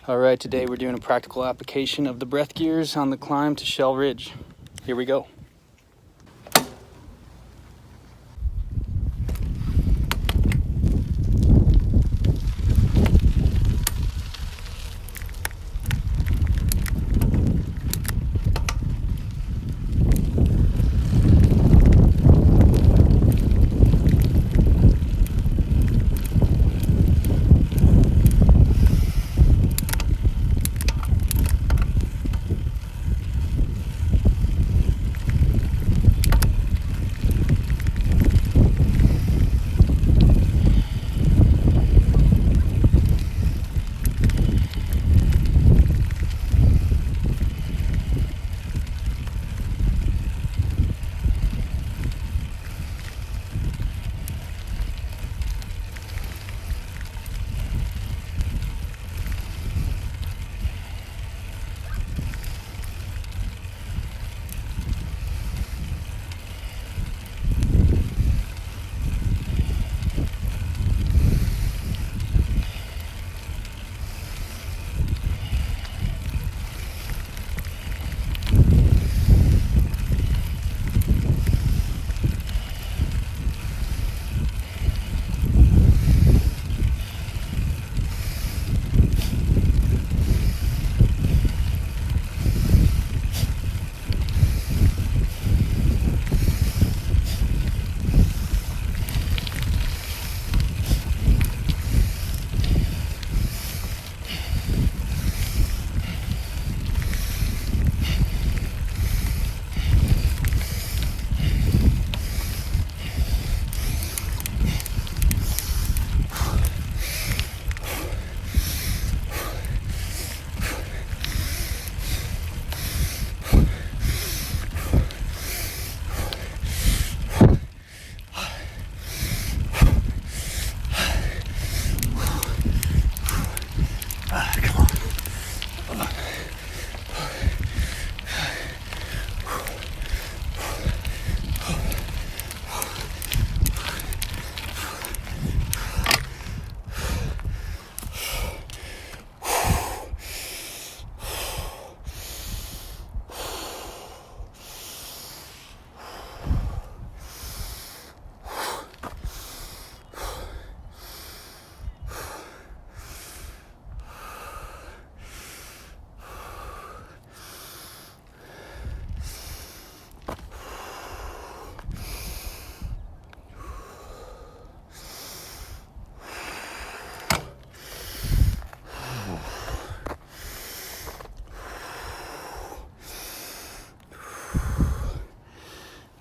All right, today we're doing a practical application of the breath gears on the climb to Shell Ridge. Here we go.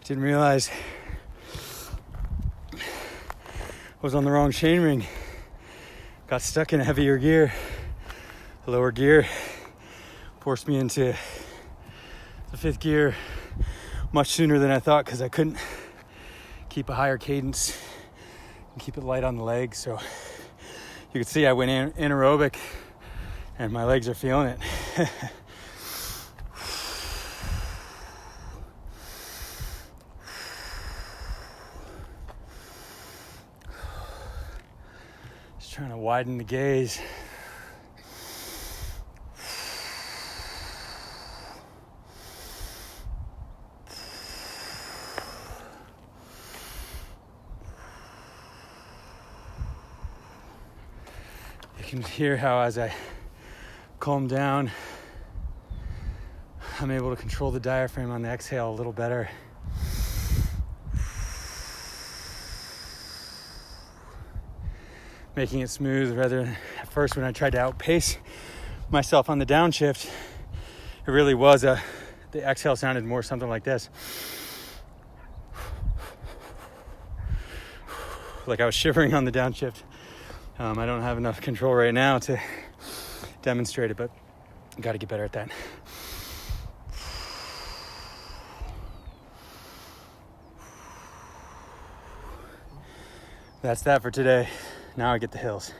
Didn't realize I was on the wrong chain ring. Got stuck in a heavier gear. The lower gear forced me into the fifth gear much sooner than I thought because I couldn't keep a higher cadence and keep it light on the legs. So you can see I went anaerobic and my legs are feeling it. Just trying to widen the gaze. You can hear how as I calm down, I'm able to control the diaphragm on the exhale a little better. Making it smooth rather than at first when I tried to outpace myself on the downshift, it really was the exhale sounded more something like this. Like I was shivering on the downshift. I don't have enough control right now to demonstrate it, but I got to get better at that. That's that for today. Now I get the hills.